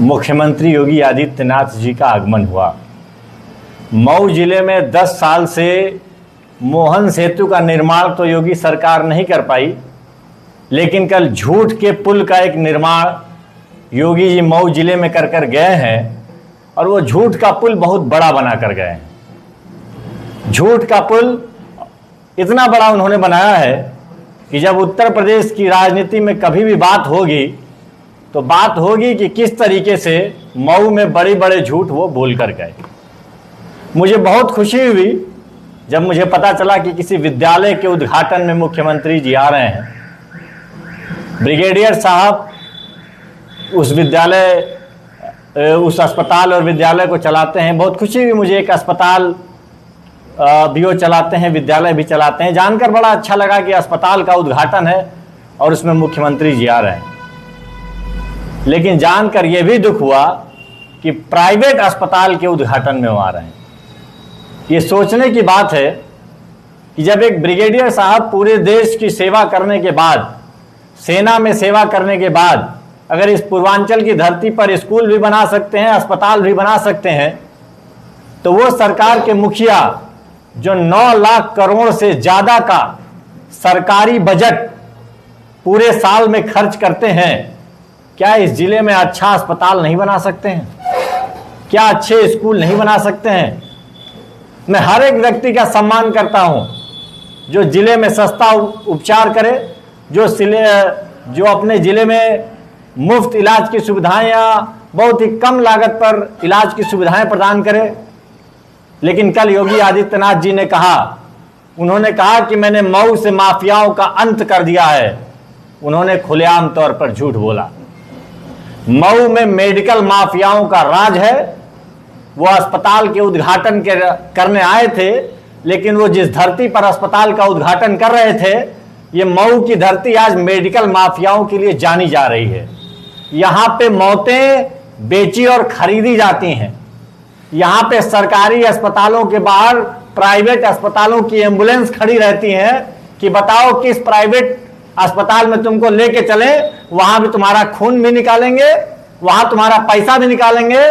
मुख्यमंत्री योगी आदित्यनाथ जी का आगमन हुआ। मऊ जिले में 10 साल से मोहन सेतु का निर्माण तो योगी सरकार नहीं कर पाई, लेकिन कल झूठ के पुल का एक निर्माण योगी जी मऊ जिले में कर गए हैं और वो झूठ का पुल बहुत बड़ा बना कर गए हैं। झूठ का पुल इतना बड़ा उन्होंने बनाया है कि जब उत्तर प्रदेश की राजनीति में कभी भी बात होगी तो बात होगी कि किस तरीके से मऊ में बड़े बड़े झूठ वो बोल कर गए। मुझे बहुत खुशी हुई जब मुझे पता चला कि किसी विद्यालय के उद्घाटन में मुख्यमंत्री जी आ रहे हैं। ब्रिगेडियर साहब उस विद्यालय, उस अस्पताल और विद्यालय को चलाते हैं। बहुत खुशी हुई मुझे, एक अस्पताल भी वो चलाते हैं, विद्यालय भी चलाते हैं। जानकर बड़ा अच्छा लगा कि अस्पताल का उद्घाटन है और उसमें मुख्यमंत्री जी आ रहे हैं। लेकिन जानकर यह भी दुख हुआ कि प्राइवेट अस्पताल के उद्घाटन में वो आ रहे हैं। ये सोचने की बात है कि जब एक ब्रिगेडियर साहब पूरे देश की सेवा करने के बाद, सेना में सेवा करने के बाद, अगर इस पूर्वांचल की धरती पर स्कूल भी बना सकते हैं, अस्पताल भी बना सकते हैं, तो वो सरकार के मुखिया जो 9 लाख करोड़ से ज्यादा का सरकारी बजट पूरे साल में खर्च करते हैं, क्या इस जिले में अच्छा अस्पताल नहीं बना सकते हैं? क्या अच्छे स्कूल नहीं बना सकते हैं? मैं हर एक व्यक्ति का सम्मान करता हूं जो जिले में सस्ता उपचार करे, जो अपने जिले में मुफ्त इलाज की सुविधाएं या बहुत ही कम लागत पर इलाज की सुविधाएं प्रदान करे। लेकिन कल योगी आदित्यनाथ जी ने कहा, उन्होंने कहा कि मैंने मऊ से माफियाओं का अंत कर दिया है। उन्होंने खुलेआम तौर पर झूठ बोला। मऊ में मेडिकल माफियाओं का राज है। वो अस्पताल के उद्घाटन करने आए थे, लेकिन वो जिस धरती पर अस्पताल का उद्घाटन कर रहे थे, ये मऊ की धरती आज मेडिकल माफियाओं के लिए जानी जा रही है। यहाँ पे मौतें बेची और खरीदी जाती हैं। यहाँ पे सरकारी अस्पतालों के बाहर प्राइवेट अस्पतालों की एम्बुलेंस खड़ी रहती है कि बताओ किस प्राइवेट अस्पताल में तुमको लेके चले, वहां भी तुम्हारा खून भी निकालेंगे, वहां तुम्हारा पैसा भी निकालेंगे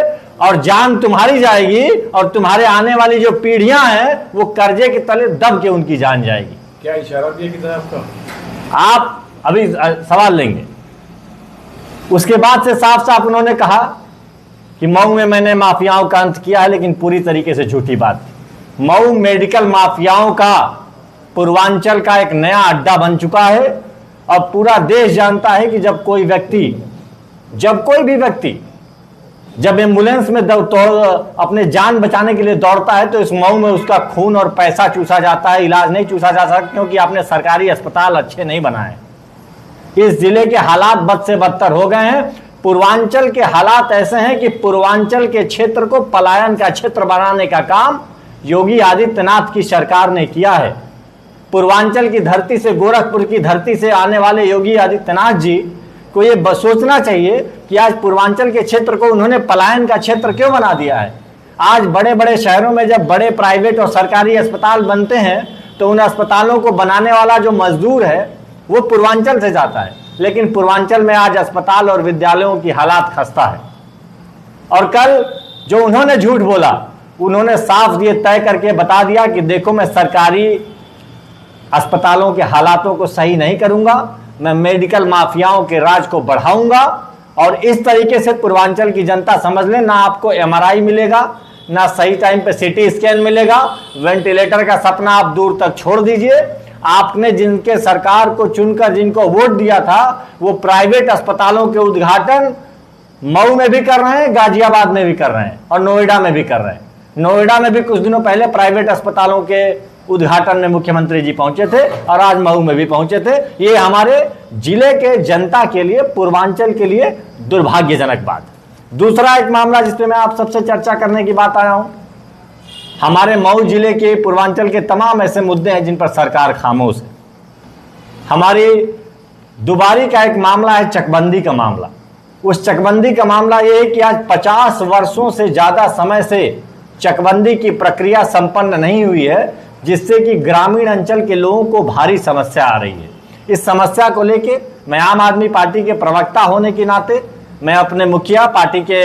और जान तुम्हारी जाएगी और तुम्हारे आने वाली जो पीढ़ियां हैं वो कर्जे के तले दब के उनकी जान जाएगी। क्या इशारा दिया कितना आपका? आप अभी सवाल लेंगे। उसके बाद से साफ साफ उन्होंने कहा कि मऊ में मैंने माफियाओं का अंत किया है, लेकिन पूरी तरीके से झूठी बात थी। मऊ मेडिकल माफियाओं का पूर्वांचल का एक नया अड्डा बन चुका है और पूरा देश जानता है कि जब कोई भी व्यक्ति जब एम्बुलेंस में अपने जान बचाने के लिए दौड़ता है तो इस मऊ में उसका खून और पैसा चूसा जाता है, इलाज नहीं चूसा जा सकता क्योंकि आपने सरकारी अस्पताल अच्छे नहीं बनाए। इस जिले के हालात बद से बदतर हो गए हैं। पूर्वांचल के हालात ऐसे हैं कि पूर्वांचल के क्षेत्र को पलायन का क्षेत्र बनाने का काम योगी आदित्यनाथ की सरकार ने किया है। पूर्वांचल की धरती से, गोरखपुर की धरती से आने वाले योगी आदित्यनाथ जी को ये सोचना चाहिए कि आज पूर्वांचल के क्षेत्र को उन्होंने पलायन का क्षेत्र क्यों बना दिया है। आज बड़े बड़े शहरों में जब बड़े प्राइवेट और सरकारी अस्पताल बनते हैं तो उन अस्पतालों को बनाने वाला जो मजदूर है वो पूर्वांचल से जाता है, लेकिन पूर्वांचल में आज अस्पताल और विद्यालयों की हालात खस्ता है। और कल जो उन्होंने झूठ बोला, उन्होंने साफ ये तय करके बता दिया कि देखो मैं सरकारी अस्पतालों के हालातों को सही नहीं करूंगा, मैं मेडिकल माफियाओं के राज को बढ़ाऊंगा। और इस तरीके से पूर्वांचल की जनता समझ ले, ना आपको एमआरआई मिलेगा, ना सही टाइम पे सीटी स्कैन मिलेगा, वेंटिलेटर का सपना आप दूर तक छोड़ दीजिए। आपने जिनके सरकार को चुनकर जिनको वोट दिया था वो प्राइवेट अस्पतालों के उद्घाटन मऊ में भी कर रहे हैं, गाजियाबाद में भी कर रहे हैं और नोएडा में भी कर रहे हैं। नोएडा में भी कुछ दिनों पहले प्राइवेट अस्पतालों के उद्घाटन में मुख्यमंत्री जी पहुंचे थे और आज मऊ में भी पहुंचे थे। ये हमारे जिले के जनता के लिए, पूर्वांचल के लिए दुर्भाग्यजनक बात। दूसरा एक मामला जिस पे मैं आप सबसे चर्चा करने की बात आया हूं, हमारे मऊ जिले के, पूर्वांचल के तमाम ऐसे मुद्दे हैं जिन पर सरकार खामोश है। हमारी दुबारी का एक मामला है, चकबंदी का मामला। उस चकबंदी का मामला ये है कि आज 50 वर्षों से ज्यादा समय से चकबंदी की प्रक्रिया संपन्न नहीं हुई है, जिससे कि ग्रामीण अंचल के लोगों को भारी समस्या आ रही है। इस समस्या को लेके मैं आम आदमी पार्टी के प्रवक्ता होने के नाते मैं अपने मुखिया, पार्टी के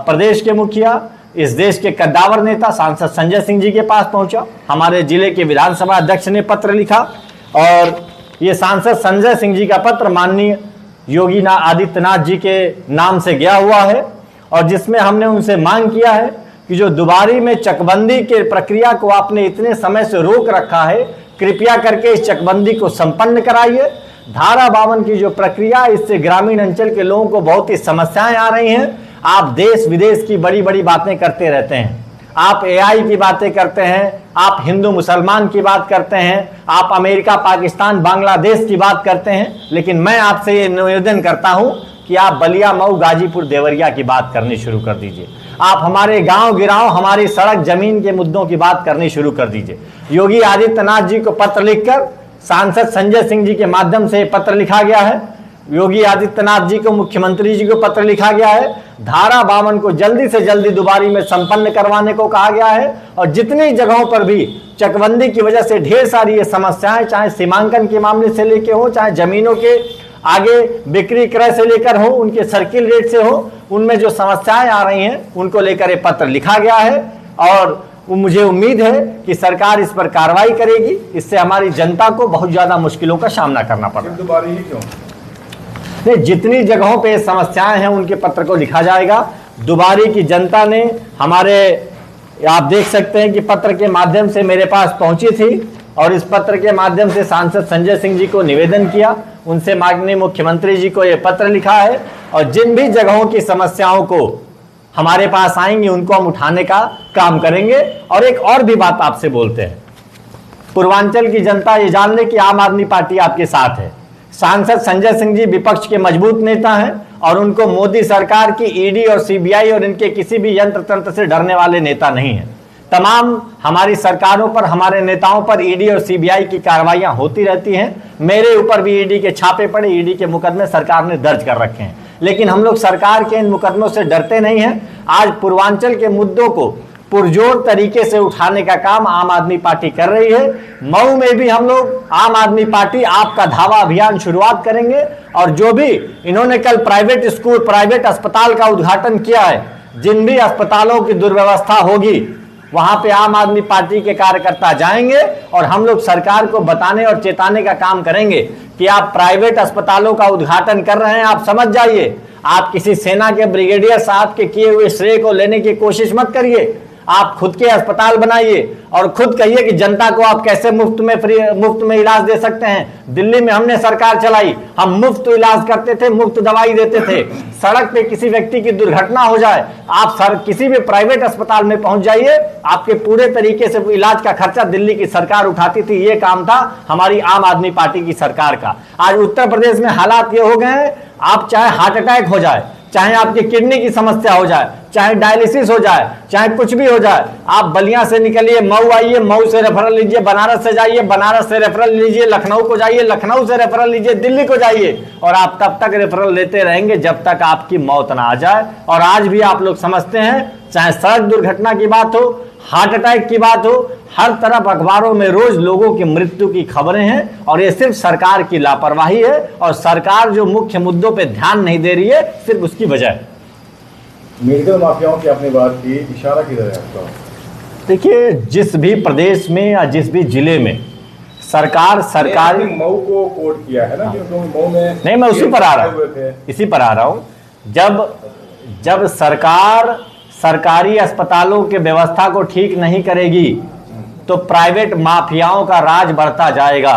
प्रदेश के मुखिया, इस देश के कद्दावर नेता सांसद संजय सिंह जी के पास पहुंचा। हमारे जिले के विधानसभा अध्यक्ष ने पत्र लिखा और ये सांसद संजय सिंह जी का पत्र माननीय योगी आदित्यनाथ जी के नाम से गया हुआ है और जिसमें हमने उनसे मांग किया है कि जो दुबारी में चकबंदी के प्रक्रिया को आपने इतने समय से रोक रखा है, कृपया करके इस चकबंदी को संपन्न कराइए। धारा 52 की जो प्रक्रिया, इससे ग्रामीण अंचल के लोगों को बहुत ही समस्याएं आ रही हैं। आप देश विदेश की बड़ी बड़ी बातें करते रहते हैं, आप एआई की बातें करते हैं, आप हिंदू मुसलमान की बात करते हैं, आप अमेरिका, पाकिस्तान, बांग्लादेश की बात करते हैं, लेकिन मैं आपसे ये निवेदन करता हूं कि आप बलिया, मऊ, गाजीपुर, देवरिया की बात करनी शुरू कर दीजिए। आप हमारे गांव गिराव, हमारी सड़क जमीन के मुद्दों की बात करनी शुरू कर दीजिए। योगी आदित्यनाथ जी को पत्र लिखकर सांसद संजय सिंह जी के माध्यम से पत्र लिखा गया है। योगी आदित्यनाथ जी को, मुख्यमंत्री जी को पत्र लिखा गया है। धारा 52 को जल्दी से जल्दी दुबारी में संपन्न करवाने को कहा गया है और जितनी जगहों पर भी चकबंदी की वजह से ढेर सारी ये समस्याएं, चाहे सीमांकन के मामले से लेके हो, चाहे जमीनों के आगे बिक्री क्रय से लेकर हो, उनके सर्किल रेट से हो, उनमें जो समस्याएं आ रही हैं उनको लेकर ये पत्र लिखा गया है और मुझे उम्मीद है कि सरकार इस पर कार्रवाई करेगी। इससे हमारी जनता को बहुत ज्यादा मुश्किलों का सामना करना पड़ा। दुबारी ही क्यों? नहीं, जितनी जगहों पे समस्याएं हैं उनके पत्र को लिखा जाएगा। दुबारी की जनता ने हमारे, आप देख सकते हैं कि पत्र के माध्यम से मेरे पास पहुंची थी और इस पत्र के माध्यम से सांसद संजय सिंह जी को निवेदन किया, उनसे माननीय मुख्यमंत्री जी को यह पत्र लिखा है और जिन भी जगहों की समस्याओं को हमारे पास आएंगी उनको हम उठाने का काम करेंगे। और एक और भी बात आपसे बोलते हैं, पूर्वांचल की जनता ये जान ले कि आम आदमी पार्टी आपके साथ है। सांसद संजय सिंह जी विपक्ष के मजबूत नेता हैं और उनको मोदी सरकार की ईडी और सीबीआई और इनके किसी भी यंत्र तंत्र से डरने वाले नेता नहीं हैं। तमाम हमारी सरकारों पर, हमारे नेताओं पर ईडी और सीबीआई की कार्रवाइयां होती रहती हैं। मेरे ऊपर भी ईडी के छापे पड़े, ईडी के मुकदमे सरकार ने दर्ज कर रखे हैं, लेकिन हम लोग सरकार के इन मुकदमों से डरते नहीं हैं। आज पूर्वांचल के मुद्दों को पुरजोर तरीके से उठाने का काम आम आदमी पार्टी कर रही है। मऊ में भी हम लोग आम आदमी पार्टी आपका धावा अभियान शुरुआत करेंगे और जो भी इन्होंने कल प्राइवेट स्कूल, प्राइवेट अस्पताल का उद्घाटन किया है, जिन भी अस्पतालों की दुर्व्यवस्था होगी वहां पे आम आदमी पार्टी के कार्यकर्ता जाएंगे और हम लोग सरकार को बताने और चेताने का काम करेंगे कि आप प्राइवेट अस्पतालों का उद्घाटन कर रहे हैं, आप समझ जाइए। आप किसी सेना के ब्रिगेडियर साहब के किए हुए श्रेय को लेने की कोशिश मत करिए। आप खुद के अस्पताल बनाइए और खुद कहिए कि जनता को आप कैसे मुफ्त में इलाज दे सकते हैं। दिल्ली में हमने सरकार चलाई, हम मुफ्त इलाज करते थे, मुफ्त दवाई देते थे। सड़क पे किसी व्यक्ति की दुर्घटना हो जाए, आप किसी भी प्राइवेट अस्पताल में पहुंच जाइए, आपके पूरे तरीके से इलाज का खर्चा दिल्ली की सरकार उठाती थी। ये काम था हमारी आम आदमी पार्टी की सरकार का। आज उत्तर प्रदेश में हालात ये हो गए हैं, आप चाहे हार्ट अटैक हो जाए, चाहे आपकी किडनी की समस्या हो जाए, चाहे डायलिसिस हो जाए, चाहे कुछ भी हो जाए, आप बलिया से निकलिए, मऊ आइए, मऊ से रेफरल लीजिए, बनारस से जाइए, बनारस से रेफरल लीजिए, लखनऊ को जाइए, लखनऊ से रेफरल लीजिए, दिल्ली को जाइए और आप तब तक रेफरल लेते रहेंगे जब तक आपकी मौत ना आ जाए। और आज भी आप लोग समझते हैं, चाहे सड़क दुर्घटना की बात हो, हार्ट अटैक की बात हो, हर तरफ अखबारों में रोज लोगों की मृत्यु की खबरें हैं और ये सिर्फ सरकार की लापरवाही है और सरकार जो मुख्य मुद्दों पे ध्यान नहीं दे रही है, सिर्फ उसकी वजह है। मेडिकल माफियाओं की आपने बात की, इशारा किधर है आपका? देखिए, जिस भी प्रदेश में या जिस भी जिले में सरकार सरकारी, मऊ को कोट किया है ना, मऊ में नहीं, मैं उसी पर आ रहा हूँ, इसी पर आ रहा हूँ। जब सरकार सरकारी अस्पतालों के व्यवस्था को ठीक नहीं करेगी तो प्राइवेट माफियाओं का राज बढ़ता जाएगा।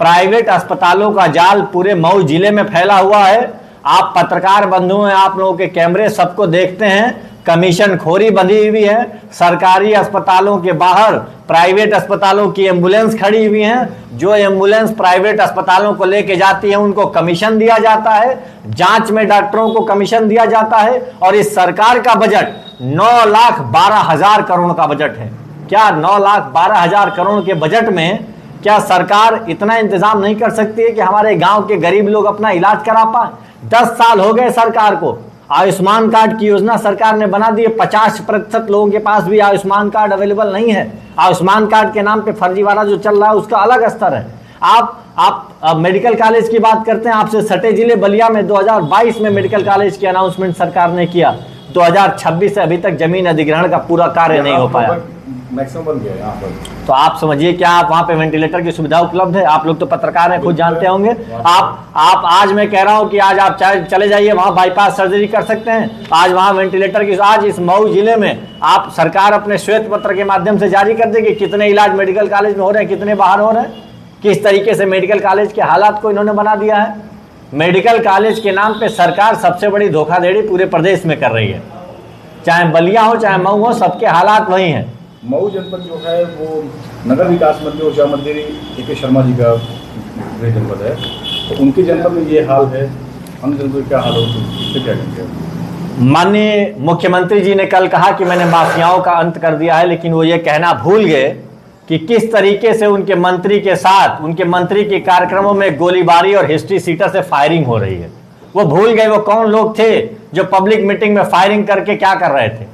प्राइवेट अस्पतालों का जाल पूरे मऊ जिले में फैला हुआ है। आप पत्रकार बंधु हैं, आप लोगों के कैमरे सबको देखते हैं, कमीशन खोरी बंधी हुई है। सरकारी अस्पतालों के बाहर प्राइवेट अस्पतालों की एम्बुलेंस खड़ी हुई हैं। जो एम्बुलेंस प्राइवेट अस्पतालों को लेके जाती है उनको कमीशन दिया जाता है, जांच में डॉक्टरों को कमीशन दिया जाता है। और इस सरकार का बजट 9,12,000 करोड़ का बजट है। क्या 9,12,000 करोड़ के बजट में क्या सरकार इतना इंतजाम नहीं कर सकती है कि हमारे गांव के गरीब लोग अपना इलाज करा पाए? 10 साल हो गए सरकार को। आयुष्मान कार्ड की योजना सरकार ने बना दी है, 50% लोगों के पास भी आयुष्मान कार्ड अवेलेबल नहीं है। आयुष्मान कार्ड के नाम पे फर्जीवाड़ा जो चल रहा है उसका अलग स्तर है। आप आप मेडिकल कॉलेज की बात करते हैं, आपसे सटे जिले बलिया में 2022 में मेडिकल कॉलेज की अनाउंसमेंट सरकार ने किया, 2026 से अभी तक जमीन अधिग्रहण का पूरा कार्य नहीं हो पाया। मैक्सिमम बन गया यहाँ पर। तो आप समझिए, क्या आप वहां पे वेंटिलेटर की सुविधा उपलब्ध है? आप लोग तो पत्रकार हैं, खुद जानते होंगे। आप आज मैं कह रहा हूं कि आज आप चाहे चले जाइए वहां, बाईपास सर्जरी कर सकते हैं। आज वहां वेंटिलेटर की, आज इस मऊ जिले में आप सरकार अपने श्वेत पत्र के माध्यम से जारी कर देगी कितने इलाज मेडिकल कॉलेज में हो रहे हैं, कितने बाहर हो रहे हैं, किस तरीके से मेडिकल कॉलेज के हालात को इन्होंने बना दिया है। मेडिकल कॉलेज के नाम पे सरकार सबसे बड़ी धोखाधड़ी पूरे प्रदेश में कर रही है, चाहे बलिया हो चाहे मऊ हो, सबके हालात वही हैं। मऊ जनपद जो है वो नगर विकास मंत्री ऊर्जा मंत्री ए.के. शर्मा जी का गृह जनपद है, तो उनके जनपद में ये हाल है, अन्य जनपद में क्या हाल हो, इससे क्या कहेंगे? माननीय मुख्यमंत्री जी ने कल कहा कि मैंने माफियाओं का अंत कर दिया है, लेकिन वो ये कहना भूल गए कि किस तरीके से उनके मंत्री के साथ, उनके मंत्री के कार्यक्रमों में गोलीबारी और हिस्ट्री सीटर से फायरिंग हो रही है। वो भूल गए वो कौन लोग थे जो पब्लिक मीटिंग में फायरिंग करके क्या कर रहे थे।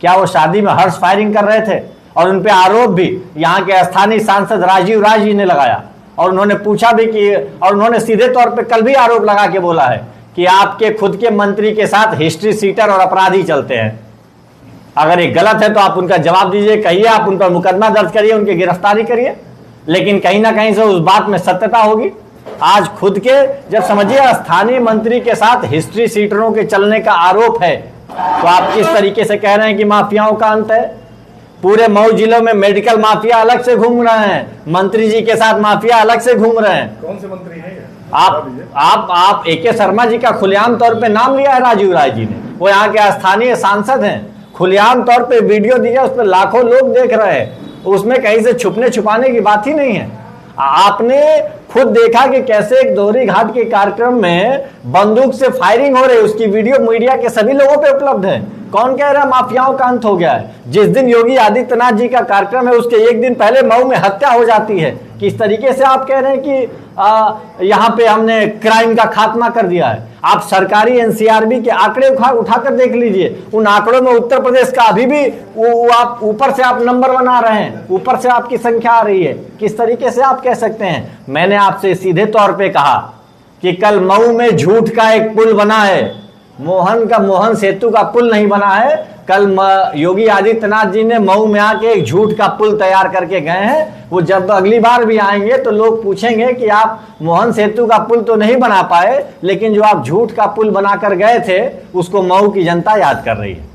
क्या वो शादी में हर्ष फायरिंग कर रहे थे? और उन पे आरोप भी यहाँ के स्थानीय सांसद राजीव राय जी ने लगाया, और उन्होंने पूछा भी कि, और उन्होंने सीधे तौर पे कल भी आरोप लगा के बोला है कि आपके खुद के मंत्री के साथ हिस्ट्री सीटर और अपराधी चलते हैं। अगर ये गलत है तो आप उनका जवाब दीजिए, कहिए, आप उन पर मुकदमा दर्ज करिए, उनकी गिरफ्तारी करिए, लेकिन कहीं ना कहीं से उस बात में सत्यता होगी। आज खुद के, जब समझिए स्थानीय मंत्री के साथ हिस्ट्री सीटरों के चलने का आरोप है, तो आप किस तरीके से कह रहे हैं कि माफियाओं का अंत है? पूरे मऊ जिलों में मेडिकल माफिया अलग से घूम रहे हैं, मंत्री जी के साथ माफिया अलग से घूम रहे हैं। कौन से मंत्री हैं? आप ए.के. शर्मा जी का खुलेआम तौर पे नाम लिया है राजीव राय जी ने, वो यहाँ के स्थानीय सांसद हैं, खुलेआम तौर पे वीडियो दिया, उस पर लाखों लोग देख रहे हैं, उसमें कहीं से छुपने छुपाने की बात ही नहीं है। आपने खुद देखा कि कैसे एक दोहरी घाट के कार्यक्रम में बंदूक से फायरिंग हो रही है, उसकी वीडियो मीडिया के सभी लोगों पे उपलब्ध है। कौन कह रहा है माफियाओं का अंत हो गया है? जिस दिन योगी आदित्यनाथ जी का कार्यक्रम है उसके एक दिन पहले मऊ में हत्या हो जाती है। किस तरीके से आप कह रहे हैं कि यहाँ पे हमने क्राइम का खात्मा कर दिया है? आप सरकारी एनसीआरबी के आंकड़े उठाकर देख लीजिए, उन आंकड़ों में उत्तर प्रदेश का अभी भी वो आप ऊपर से आप नंबर बना रहे हैं, ऊपर से आपकी संख्या आ रही है। किस तरीके से आप कह सकते हैं? मैंने आपसे सीधे तौर पे कहा कि कल मऊ में झूठ का एक पुल बना है, मोहन सेतु का पुल नहीं बना है। कल योगी आदित्यनाथ जी ने मऊ में आके एक झूठ का पुल तैयार करके गए हैं। वो जब अगली बार भी आएंगे तो लोग पूछेंगे कि आप मोहन सेतु का पुल तो नहीं बना पाए, लेकिन जो आप झूठ का पुल बनाकर गए थे उसको मऊ की जनता याद कर रही है।